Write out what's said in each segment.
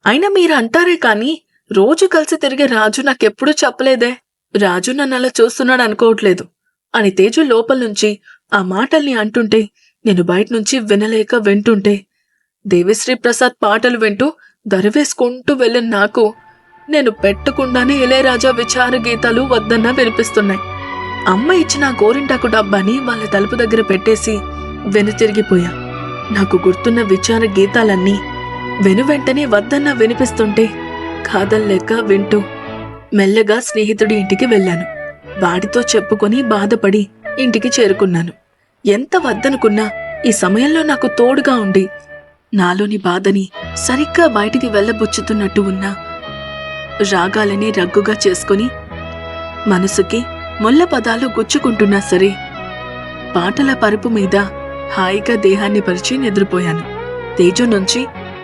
అయినా మీరు అంటారే కాని రోజు కలిసి తిరిగే రాజు నాకెప్పుడూ చెప్పలేదే. రాజు నన్నలా చూస్తున్నాడు అనుకోవట్లేదు అని తేజు లోపల నుంచి ఆ మాటల్ని అంటుంటే నేను బయటనుంచి వినలేక వింటుంటే దేవిశ్రీ ప్రసాద్ పాటలు వింటూ దరివేసుకుంటూ వెళ్ళిన నాకు నేను పెట్టకుండానే ఇళయరాజా విచార గీతాలు వద్దన్నా వినిపిస్తున్నాయి. అమ్మ ఇచ్చిన గోరింటాకు డబ్బాని వాళ్ళ తలుపు దగ్గర పెట్టేసి వెనుతిరిగిపోయా. నాకు గుర్తున్న విచార గీతాలన్నీ వెనువెంటనే వద్దన్నా వినిపిస్తుంటే కాదల్లేక వింటూ మెల్లగా స్నేహితుడి ఇంటికి వెళ్ళాను. వాడితో చెప్పుకొని బాధపడి ఇంటికి చేరుకున్నాను. ఎంత వద్దనుకున్నా ఈ సమయంలో నాకు తోడుగా ఉండి నాలోని బాధని సరిగ్గా బయటికి వెళ్ళబుచ్చుతున్నట్టు ఉన్న రాగాలని రగ్గుగా చేసుకుని మనసుకి ముళ్ళ పదాలు గుచ్చుకుంటున్నా సరే పాటల పరుపు మీద హాయిగా దేహాన్ని పరిచి నిద్రపోయాను. తేజు నుంచి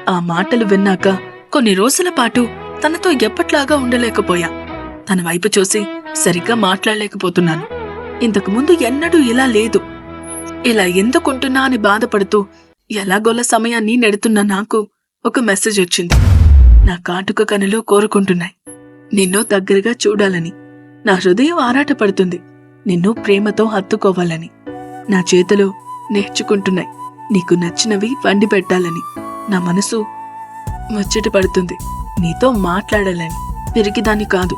ఆ మాటలు విన్నాక కొన్ని రోజుల పాటు తనతో ఎప్పట్లాగా ఉండలేకపోయా. తన వైపు చూసి సరిగ్గా మాట్లాడలేకపోతున్నాను. ఇంతకుముందు ఎన్నడూ ఇలా లేదు. ఇలా ఎందుకుంటున్నా అని బాధపడుతూ ఎలాగోలా సమయాన్ని నెడుతున్న నాకు ఒక మెసేజ్ వచ్చింది. నా కాటుక కనులు కోరుకుంటున్నాయి నిన్ను దగ్గరగా చూడాలని. నా హృదయం ఆరాటపడుతుంది నిన్ను ప్రేమతో హత్తుకోవాలని. నా చేతులు నేర్చుకుంటున్నాయి నీకు నచ్చినవి వండి పెట్టాలని. నా మనసు ముచ్చట పడుతుంది నీతో మాట్లాడాలని. పెరిగిదాన్ని కాదు,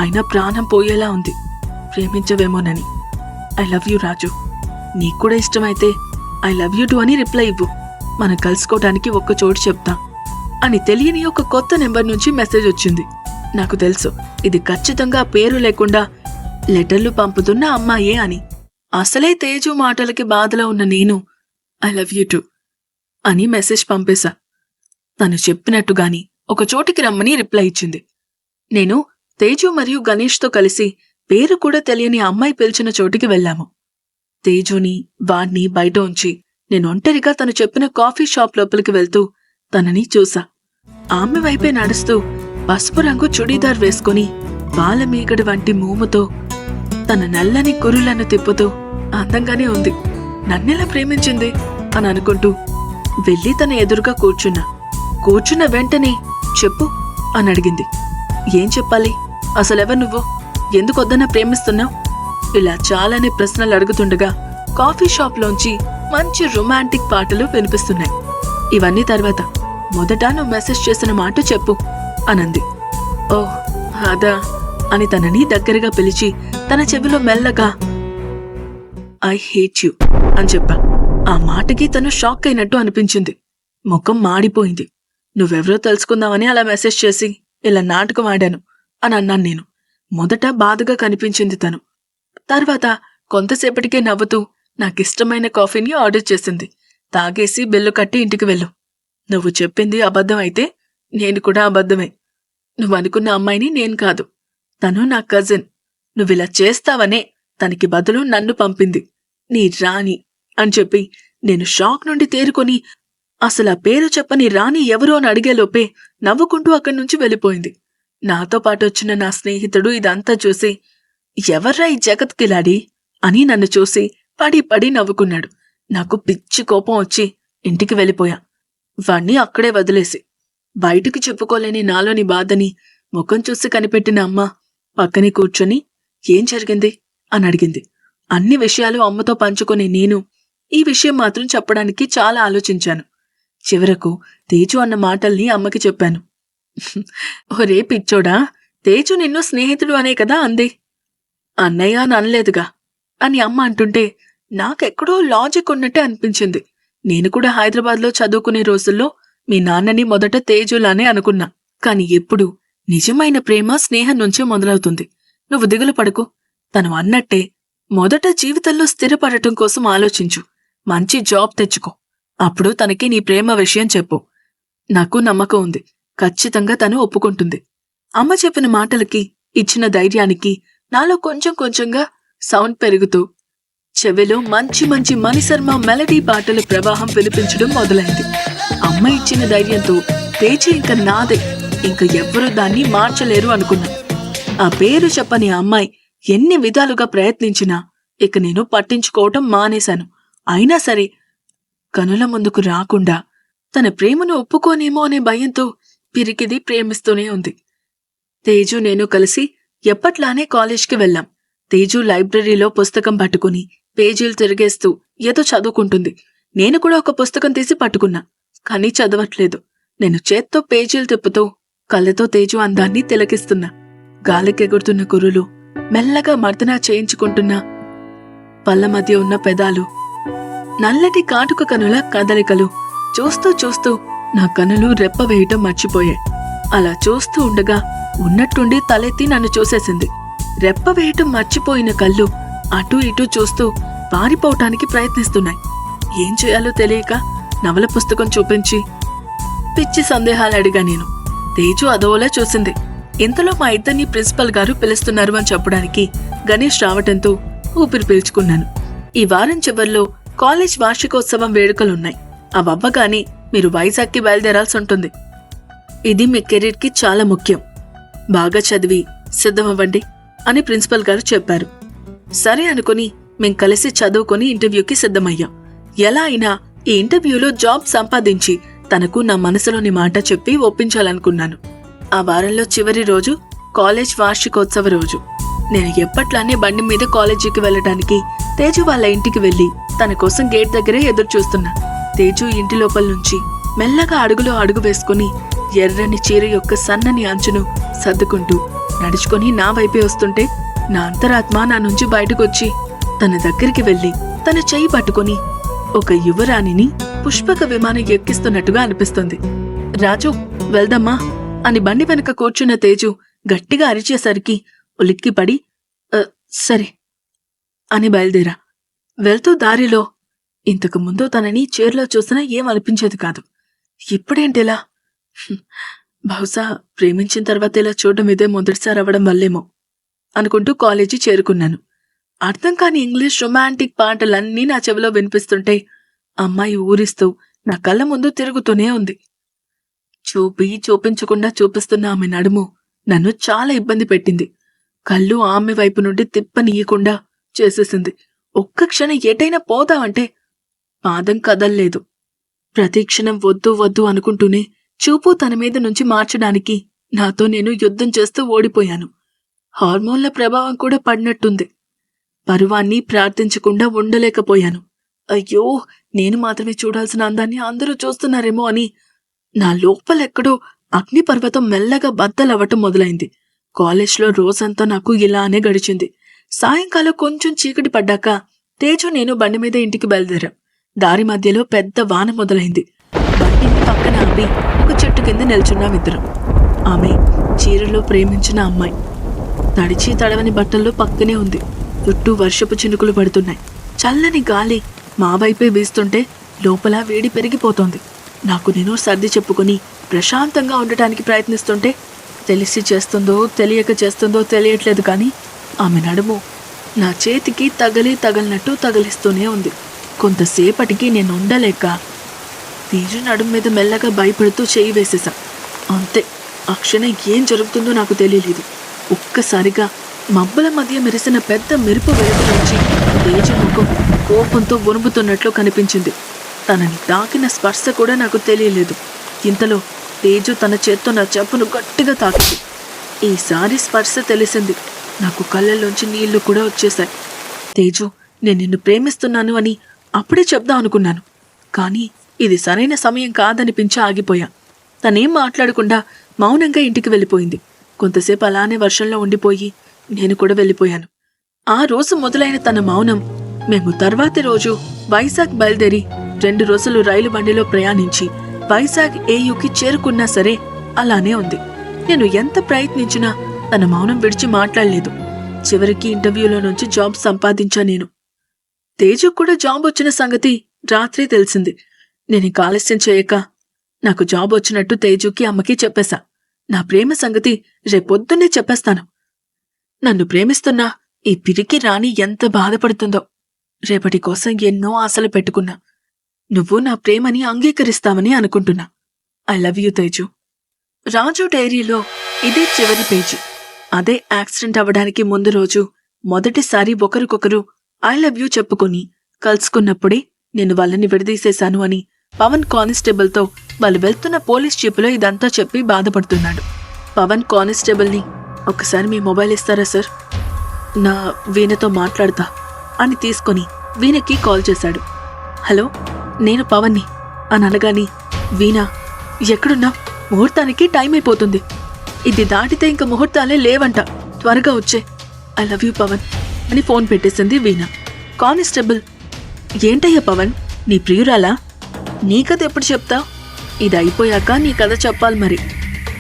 అయినా ప్రాణం పోయేలా ఉంది ప్రేమించవేమోనని. ఐ లవ్ యూ రాజు. నీకు కూడా ఇష్టమైతే ఐ లవ్ యూ టు అని రిప్లై ఇవ్వు. మనం కలుసుకోవటానికి ఒక్క చోటు చెప్తా అని తెలియని ఒక కొత్త నెంబర్ నుంచి మెసేజ్ వచ్చింది. నాకు తెలుసు ఇది ఖచ్చితంగా పేరు లేకుండా లెటర్లు పంపుతున్న అమ్మాయే అని. అసలే తేజు మాటలకి బాధలో ఉన్న నేను ఐ లవ్ యూ టు అని మెసేజ్ పంపేశా. తను చెప్పినట్టుగాని ఒక చోటికి రమ్మని రిప్లై ఇచ్చింది. నేను తేజు మరియు గణేష్తో కలిసి పేరు కూడా తెలియని అమ్మాయి పిలిచిన చోటికి వెళ్ళాము. తేజుని వాణ్ణి బయట ఉంచి నేను ఒంటరిగా తను చెప్పిన కాఫీ షాప్ లోపలికి వెళ్తూ తనని చూసా. ఆమె వైపే నడుస్తూ పసుపు రంగు చుడీదార్ వేసుకుని బాలమీగడి వంటి మూముతో తన నల్లని కురులను తిప్పుతూ అందంగానే ఉంది. నన్నెలా ప్రేమించింది అని అనుకుంటూ వెళ్ళి తన ఎదురుగా కూర్చున్న వెంటనే చెప్పు అని అడిగింది. ఏం చెప్పాలి? అసలెవరు నువ్వు? ఎందుకొద్దన్నా ప్రేమిస్తున్నావు? ఇలా చాలానే ప్రశ్నలు అడుగుతుండగా కాఫీ షాప్లోంచి మంచి రొమాంటిక్ పాటలు వినిపిస్తున్నాయి. ఇవన్నీ తర్వాత మొదట నువ్వు మెసేజ్ చేసిన మాట చెప్పు అనంది. ఓహ్ అదా అని తనని దగ్గరగా పిలిచి తన చెవిలో మెల్లగా ఐ హేట్ యు అని చెప్పా. ఆ మాటకి తను షాక్ అయినట్టు అనిపించింది. ముఖం మాడిపోయింది. నువ్వెవరో తెలుసుకుందామని అలా మెసేజ్ చేసి ఇలా నాటకం ఆడాను అని అన్నాను నేను. మొదట బాధగా కనిపించింది తను. తర్వాత కొంతసేపటికే నవ్వుతూ నాకిష్టమైన కాఫీని ఆర్డర్ చేసింది. తాగేసి బిల్లు కట్టి ఇంటికి వెళ్ళు. నువ్వు చెప్పింది అబద్ధం అయితే నేను కూడా అబద్ధమే. నువ్వు అనుకున్న అమ్మాయిని నేను కాదు, తను నా కజిన్. నువ్విలా చేస్తావనే తనకి బదులు నన్ను పంపింది నీ రాణి అని చెప్పి నేను షాక్ నుండి తేరుకొని అసలు ఆ పేరు చెప్పని రాణి ఎవరో అని అడిగేలోపే నవ్వుకుంటూ అక్కడి నుంచి వెళ్ళిపోయింది. నాతో పాటు వచ్చిన నా స్నేహితుడు ఇదంతా చూసి ఎవర్రా ఈ జగత్ కిలాడి అని నన్ను చూసి పడి పడి నవ్వుకున్నాడు. నాకు పిచ్చి కోపం వచ్చి ఇంటికి వెళ్ళిపోయా. వాణ్ణి అక్కడే వదిలేసి బయటికి చెప్పుకోలేని నాలోని బాధని ముఖం చూసి కనిపెట్టిన అమ్మ పక్కనే కూర్చొని ఏం జరిగింది అని అడిగింది. అన్ని విషయాలు అమ్మతో పంచుకునే నేను ఈ విషయం మాత్రం చెప్పడానికి చాలా ఆలోచించాను. చివరకు తేజు అన్న మాటల్ని అమ్మకి చెప్పాను. ఒరే పిచ్చోడా, తేజు నిన్ను స్నేహితుడు అనే కదా అంది. అన్నయ్య అని అనలేదుగా అని అమ్మ అంటుంటే నాకెక్కడో లాజిక్ ఉన్నట్టే అనిపించింది. నేను కూడా హైదరాబాద్లో చదువుకునే రోజుల్లో మీ నాన్నని మొదట తేజులానే అనుకున్నా. కాని ఎప్పుడు నిజమైన ప్రేమ స్నేహం నుంచే మొదలవుతుంది. నువ్వు దిగులు పడకు. తను అన్నట్టే మొదట జీవితంలో స్థిరపడటం కోసం ఆలోచించు. మంచి జాబ్ తెచ్చుకో. అప్పుడు తనకి నీ ప్రేమ విషయం చెప్పు. నాకు నమ్మకం ఉంది, ఖచ్చితంగా తను ఒప్పుకుంటుంది. అమ్మ చెప్పిన మాటలకి ఇచ్చిన ధైర్యానికి నాలో కొంచెం కొంచెంగా సౌండ్ పెరుగుతూ చెవిలో మంచి మంచి మణిశర్మ మెలడీ పాటల ప్రవాహం వినిపించడం మొదలైంది. అమ్మ ఇచ్చిన ధైర్యంతో తేజు ఇంక నాదే, ఇంక ఎవ్వరూ దాన్ని మార్చలేరు అనుకున్నా. ఆ పేరు చెప్పని అమ్మాయి ఎన్ని విధాలుగా ప్రయత్నించినా ఇక నేను పట్టించుకోవటం మానేశాను. అయినా సరే కనుల ముందుకు రాకుండా తన ప్రేమను ఒప్పుకోనేమో అనే భయంతో పిరికిది ప్రేమిస్తూనే ఉంది. తేజు నేను కలిసి ఎప్పట్లానే కాలేజ్కి వెళ్ళాం. తేజు లైబ్రరీలో పుస్తకం పట్టుకుని పేజీలు తిరిగేస్తూ ఏదో చదువుకుంటుంది. నేను కూడా ఒక పుస్తకం తీసి పట్టుకున్నా, కానీ చదవట్లేదు. నేను చేత్తో పేజీలు తిప్పుతూ కళ్ళతో తేజు అందాన్ని తిలకిస్తున్నా. గాలికెగురుతున్న కురులు, మెల్లగా మర్దనా చేయించుకుంటున్నా పళ్ళ మధ్య ఉన్న పెదాలు, నల్లటి కాటుక కనుల కదలికలు చూస్తూ చూస్తూ నా కనులు రెప్ప వేయటం మర్చిపోయాయి. అలా చూస్తూ ఉండగా ఉన్నట్టుండి తలెత్తి నన్ను చూసేసింది. రెప్ప వేయటం మర్చిపోయిన కళ్ళు అటూ ఇటూ చూస్తూ పారిపోవటానికి ప్రయత్నిస్తున్నాయి. ఏం చేయాలో తెలియక నవల పుస్తకం చూపించి పిచ్చి సందేహాలు అడిగా నేను. తేజు అదోలా చూసింది. ఇంతలో మా ఇద్దరిని ప్రిన్సిపల్ గారు పిలుస్తున్నారు అని చెప్పడానికి గణేష్ రావటంతో ఊపిరి పీల్చుకున్నాను. ఈ వారం చివర్లో కాలేజ్ వార్షికోత్సవం వేడుకలున్నాయి. అవవ్వగానే మీరు వైజాగ్కి బయలుదేరాల్సి ఉంటుంది. ఇది మీ కెరీర్కి చాలా ముఖ్యం. బాగా చదివి సిద్ధమవ్వండి అని ప్రిన్సిపల్ గారు చెప్పారు. సరే అనుకుని మేం కలిసి చదువుకొని ఇంటర్వ్యూకి సిద్ధమయ్యాం. ఎలా అయినా ఈ ఇంటర్వ్యూలో జాబ్ సంపాదించి తనకు నా మనసులోని మాట చెప్పి ఒప్పించాలనుకున్నాను. ఆ వారంలో చివరి రోజు కాలేజ్ వార్షికోత్సవ రోజు. నేను ఎప్పట్లానే బండి మీద కాలేజీకి వెళ్ళటానికి తేజు వాళ్ళ ఇంటికి వెళ్లి తన కోసం గేట్ దగ్గరే ఎదురు చూస్తున్నా. తేజు ఇంటి లోపల నుంచి మెల్లగా అడుగులో అడుగు వేసుకుని ఎర్రని చీర యొక్క సన్నని అంచును సర్దుకుంటూ నడుచుకొని నా వైపే వస్తుంటే నా అంతరాత్మ నా నుంచి బయటకొచ్చి తన దగ్గరికి వెళ్లి తన చెయ్యి పట్టుకుని ఒక యువరాణిని పుష్పక విమానం ఎక్కిస్తున్నట్టుగా అనిపిస్తుంది. రాజు, వెళ్దమ్మా అని బండి వెనక కూర్చున్న తేజు గట్టిగా అరిచేసరికి ఉలిక్కిపడి సరే అని బయలుదేరా. వెళ్తూ దారిలో ఇంతకు ముందు తనని చీరలో చూసినా ఏం అనిపించేది కాదు. ఇప్పుడేంటిలా? బహుశా ప్రేమించిన తర్వాత ఇలా చూడడం ఇదే మొదటిసారి అవ్వడం వల్లేమో అనుకుంటూ కాలేజీ చేరుకున్నాను. అర్థం కాని ఇంగ్లీష్ రొమాంటిక్ పాటలన్నీ నా చెవిలో వినిపిస్తుంటే అమ్మాయి ఊరిస్తూ నా కళ్ళ ముందు తిరుగుతూనే ఉంది. చూపించకుండా చూపిస్తున్న ఆమె నడుము నన్ను చాలా ఇబ్బంది పెట్టింది. కళ్ళు ఆమె వైపు నుండి తిప్పనీయకుండా చేసేసింది. ఒక్క క్షణం ఎటైనా పోదామంటే పాదం కదల్లేదు. ప్రతి క్షణం వద్దు వద్దు అనుకుంటూనే చూపు తన మీద నుంచి మార్చడానికి నాతో నేను యుద్ధం చేస్తూ ఓడిపోయాను. హార్మోన్ల ప్రభావం కూడా పడినట్టుంది. పరువాన్ని ప్రార్థించకుండా ఉండలేకపోయాను. అయ్యో, నేను మాత్రమే చూడాల్సిన అందాన్ని అందరూ చూస్తున్నారేమో అని నా లోపలెక్కడో అగ్నిపర్వతం మెల్లగా బద్దలవ్వటం మొదలైంది. కాలేజ్లో రోజంతా నాకు ఇలానే గడిచింది. సాయంకాలం కొంచెం చీకటి పడ్డాక తేజు నేను బండి మీద ఇంటికి బయలుదేరాం. దారి మధ్యలో పెద్ద వాన మొదలైంది. బండిని పక్కన ఆపి ఒక చెట్టు కింద నిల్చున్నామిద్దరం. ఆమె చీరలో ప్రేమించిన అమ్మాయి. తడిచి తడవని బట్టల్లో పక్కనే ఉంది. చుట్టూ వర్షపు చినుకులు పడుతున్నాయి. చల్లని గాలి మా వైపే వీస్తుంటే లోపల వేడి పెరిగిపోతోంది. నాకు నేను సర్ది చెప్పుకుని ప్రశాంతంగా ఉండటానికి ప్రయత్నిస్తుంటే తెలిసి చేస్తుందో తెలియక చేస్తుందో తెలియట్లేదు, కానీ ఆమె నడుము నా చేతికి తగలినట్టు తగిలిస్తూనే ఉంది. కొంతసేపటికి నేను ఉండలేక తేజు నడుము మీద మెల్లగా భయపడుతూ చేయి వేసేసా. అంతే, ఆ క్షణం ఏం జరుగుతుందో నాకు తెలియలేదు. ఒక్కసారిగా మబ్బుల మధ్య మెరిసిన పెద్ద మెరుపు వెలుగు నుంచి తేజు ముఖం కోపంతో వణుకుతున్నట్లు కనిపించింది. తనని తాకిన స్పర్శ కూడా నాకు తెలియలేదు. ఇంతలో తేజు తన చేత్తో నా చెప్పును గట్టిగా తాకింది. ఈసారి స్పర్శ తెలిసింది. నాకు కళ్ళల్లోంచి నీళ్లు కూడా వచ్చేశాయి. తేజు, నేను నిన్ను ప్రేమిస్తున్నాను అని అప్పుడే చెప్దాం అనుకున్నాను, కానీ ఇది సరైన సమయం కాదనిపించి ఆగిపోయా. తనేం మాట్లాడకుండా మౌనంగా ఇంటికి వెళ్ళిపోయింది. కొంతసేపు అలానే వర్షంలో ఉండిపోయి నేను కూడా వెళ్ళిపోయాను. ఆ రోజు మొదలైన తన మౌనం మేము తర్వాతి రోజు వైజాగ్ బయలుదేరి 2 రోజులు రైలు బండిలో ప్రయాణించి వైజాగ్ ఏయుకి చేరుకున్నా సరే అలానే ఉంది. నేను ఎంత ప్రయత్నించినా తన మౌనం విడిచి మాట్లాడలేదు. చివరికి ఇంటర్వ్యూలో నుంచి జాబ్ సంపాదించా నేను. తేజు కూడా జాబ్ వచ్చిన సంగతి రాత్రి తెలిసింది. నేను ఆలస్యం చేయక నాకు జాబ్ వచ్చినట్టు తేజుకి అమ్మకి చెప్పేశా. నా ప్రేమ సంగతి రేపొద్దున్నే చెప్పేస్తాను. నన్ను ప్రేమిస్తున్నా ఈ పిరికి రాణి ఎంత బాధపడుతుందో. రేపటి కోసం ఎన్నో ఆశలు పెట్టుకున్నా. నువ్వు నా ప్రేమని అంగీకరిస్తావని అనుకుంటున్నా. I love you Teju. Raju డైరీలో ఇదే చివరి పేజీ. అదే యాక్సిడెంట్ అవ్వడానికి ముందు రోజు మొదటిసారి ఒకరికొకరు ఐ లవ్ యూ చెప్పుకుని కలుసుకున్నప్పుడే నేను వాళ్ళని విడదీసేశాను అని పవన్ కానిస్టేబుల్తో వాళ్ళు వెళ్తున్న పోలీస్ జీపులో ఇదంతా చెప్పి బాధపడుతున్నాడు. పవన్ కానిస్టేబుల్ని, "ఒకసారి మీ మొబైల్ ఇస్తారా సార్, నా వీణతో మాట్లాడతా" అని తీసుకొని వీణకి కాల్ చేశాడు. "హలో, నేను పవన్ని" అని అనగాని, "వీణ, ఎక్కడున్నా? ముహూర్తానికి టైం అయిపోతుంది. ఇది దాటితే ఇంక ముహూర్తాలే లేవంట, త్వరగా వచ్చే. ఐ లవ్ యూ పవన్" అని ఫోన్ పెట్టేసింది వీణ. కానిస్టేబుల్, "ఏంటయ్యా పవన్, నీ ప్రియురాలా? నీ కథ ఎప్పుడు చెప్తావు? ఇది అయిపోయాక నీ కథ చెప్పాలి మరి"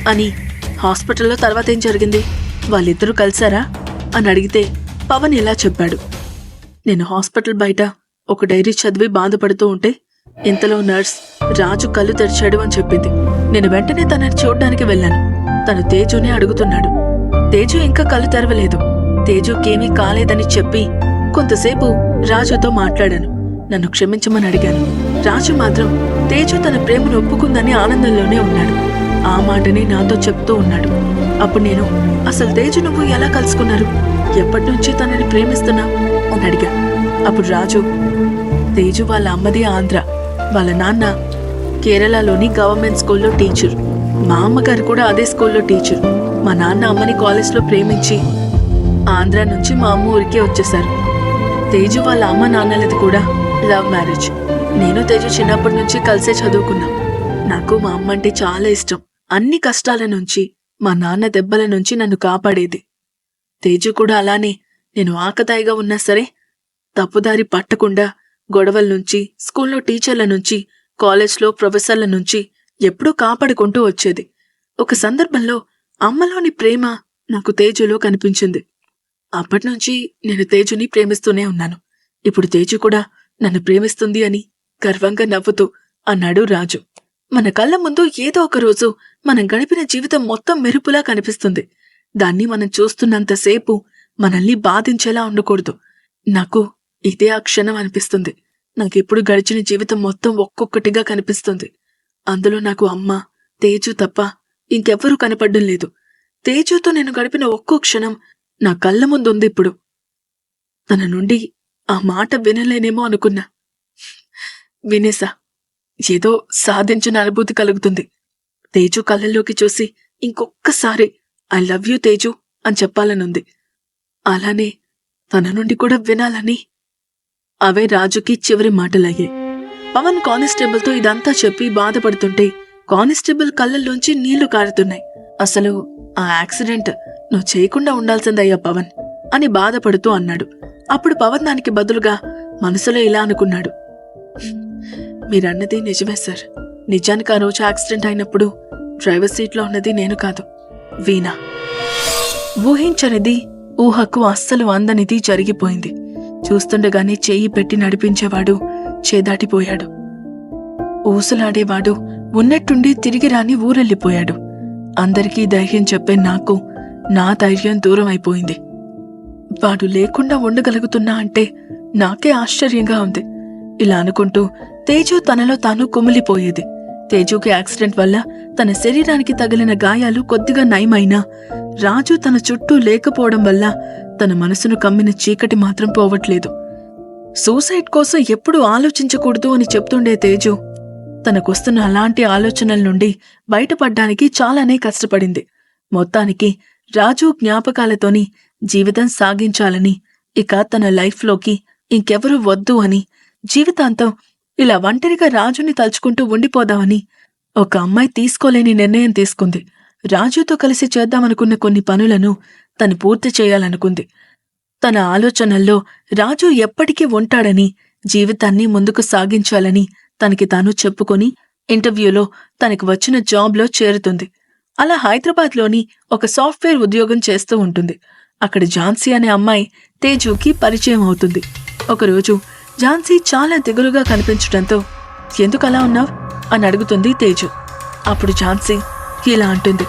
అని. "హాస్పిటల్లో తర్వాత ఏం జరిగింది? వాళ్ళిద్దరూ కలిసారా?" అని అడిగితే పవన్ ఇలా చెప్పాడు. "నేను హాస్పిటల్ బయట ఒక డైరీ చదివి బాధపడుతూ ఉంటే ఇంతలో నర్స్ రాజు కళ్ళు తెరిచాడు అని చెప్పింది. నేను వెంటనే తనని చూడ్డానికి వెళ్ళాను. తను తేజుని అడుగుతున్నాడు. తేజు ఇంకా కళ్ళు తెరవలేదు. తేజుకేమీ కాలేదని చెప్పి కొంతసేపు రాజుతో మాట్లాడాను. నన్ను క్షమించమని అడిగాను. రాజు మాత్రం తేజు తన ప్రేమను ఒప్పుకుందని ఆనందంలోనే ఉన్నాడు. ఆ మాటని నాతో చెప్తూ ఉన్నాడు. అప్పుడు నేను, అసలు తేజు నువ్వు ఎలా కలుసుకున్నారు? ఎప్పటి నుంచి తనని ప్రేమిస్తున్నా అని అడిగా. అప్పుడు రాజు, తేజు వాళ్ళ అమ్మది ఆంధ్ర, వాళ్ళ నాన్న కేరళలోని గవర్నమెంట్ స్కూల్లో టీచర్. మా అమ్మగారు కూడా అదే స్కూల్లో టీచర్. మా నాన్న అమ్మని కాలేజ్లో ప్రేమించి ఆంధ్ర నుంచి మా అమ్మ ఊరికే వచ్చేశారు. తేజు వాళ్ళ అమ్మ నాన్నలది కూడా లవ్ మ్యారేజ్. నేను తేజు చిన్నప్పటి నుంచి కలిసే చదువుకున్నాం. నాకు మా అమ్మ అంటే చాలా ఇష్టం. అన్ని కష్టాల నుంచి, మా నాన్న దెబ్బల నుంచి నన్ను కాపాడేది. తేజు కూడా అలానే నేను ఆకతాయిగా ఉన్నా సరే తప్పుదారి పట్టకుండా గొడవల నుంచి, స్కూల్లో టీచర్ల నుంచి, కాలేజ్లో ప్రొఫెసర్ల నుంచి ఎప్పుడూ కాపాడుకుంటూ వచ్చేది. ఒక సందర్భంలో అమ్మలోని ప్రేమ నాకు తేజులో కనిపించింది. అప్పటినుంచి నేను తేజుని ప్రేమిస్తూనే ఉన్నాను. ఇప్పుడు తేజు కూడా నన్ను ప్రేమిస్తుంది అని గర్వంగా నవ్వుతూ అన్నాడు రాజు. మన కళ్ళ ముందు ఏదో ఒక రోజు మనం గడిపిన జీవితం మొత్తం మెరుపులా కనిపిస్తుంది. దాన్ని మనం చూస్తున్నంతసేపు మనల్ని బాధించేలా ఉండకూడదు. నాకు ఇదే ఆ క్షణం అనిపిస్తుంది. నాకెప్పుడు గడిచిన జీవితం మొత్తం ఒక్కొక్కటిగా కనిపిస్తుంది. అందులో నాకు అమ్మ, తేజు తప్ప ఇంకెవ్వరూ కనపడ్డం లేదు. తేజుతో నేను గడిపిన ఒక్కో క్షణం నా కళ్ళ ముందుంది ఇప్పుడు. తన నుండి ఆ మాట వినలేనేమో అనుకున్నా. వినేసా. ఏదో సాధించిన అనుభూతి కలుగుతుంది. తేజు కళ్ళల్లోకి చూసి ఇంకొక్కసారి ఐ లవ్ యూ తేజు అని చెప్పాలనుంది. అలానే తన నుండి కూడా వినాలని. అవే రాజుకి చివరి మాటలయ్యాయి. పవన్ కానిస్టేబుల్తో ఇదంతా చెప్పి బాధపడుతుంటే కానిస్టేబుల్ కళ్ళల్లోంచి నీళ్లు కారుతున్నాయి. అసలు ఆ యాక్సిడెంట్ నువ్వు చేయకుండా ఉండాల్సిందయ్యా పవన్ అని బాధపడుతూ అన్నాడు. అప్పుడు పవన్ దానికి బదులుగా మనసులో ఇలా అనుకున్నాడు. మీరన్నది నిజమే సార్. నిజానికి ఆ రోజు యాక్సిడెంట్ అయినప్పుడు డ్రైవర్ సీట్లో ఉన్నది నేను కాదు, వీణ. ఊహించనిది, ఊహకు అస్సలు అందనిది జరిగిపోయింది. చూస్తుండగానే చెయ్యి పెట్టి నడిపించేవాడు చేదాటిపోయాడు. ఊసులాడేవాడు ఉన్నట్టుండి తిరిగి రాని ఊరెళ్ళిపోయాడు. అందరికీ ధైర్యం చెప్పే నాకు నా ధైర్యం దూరం అయిపోయింది. వాడు లేకుండా ఉండగలుగుతున్నా అంటే నాకే ఆశ్చర్యంగా ఉంది. ఇలా అనుకుంటూ తేజు తనలో తాను కుమిలిపోయేది. తేజుకి యాక్సిడెంట్ వల్ల తన శరీరానికి తగిలిన గాయాలు కొద్దిగా నయమైనా రాజు తన చుట్టూ లేకపోవడం వల్ల తన మనసును కమ్మిన చీకటి మాత్రం పోవట్లేదు. సూసైడ్ కోసం ఎప్పుడూ ఆలోచించకూడదు అని చెప్తుండే తేజు తనకొస్తున్న అలాంటి ఆలోచనల నుండి బయటపడ్డానికి చాలానే కష్టపడింది. మొత్తానికి రాజు జ్ఞాపకాలతోని జీవితం సాగించాలని, ఇక తన లైఫ్లోకి ఇంకెవరూ వద్దు అని, జీవితాంతం ఇలా ఒంటరిగా రాజుని తలుచుకుంటూ ఉండిపోదామని ఒక అమ్మాయి తీసుకోలేని నిర్ణయం తీసుకుంది. రాజుతో కలిసి చేద్దామనుకున్న కొన్ని పనులను తను పూర్తి చేయాలనుకుంది. తన ఆలోచనల్లో రాజు ఎప్పటికీ ఉంటాడని, జీవితాన్ని ముందుకు సాగించాలని తనకి తాను చెప్పుకొని ఇంటర్వ్యూలో తనకు వచ్చిన జాబ్లో చేరుతుంది. అలా హైదరాబాద్లోని ఒక సాఫ్ట్వేర్ ఉద్యోగం చేస్తూ ఉంటుంది. అక్కడ ఝాన్సీ అనే అమ్మాయి తేజుకి పరిచయం అవుతుంది. ఒకరోజు ఝాన్సీ చాలా దిగులుగా కనిపించడంతో "ఎందుకు అలా ఉన్నావ్?" అని అడుగుతుంది తేజు. అప్పుడు ఝాన్సీ ఇలా అంటుంది.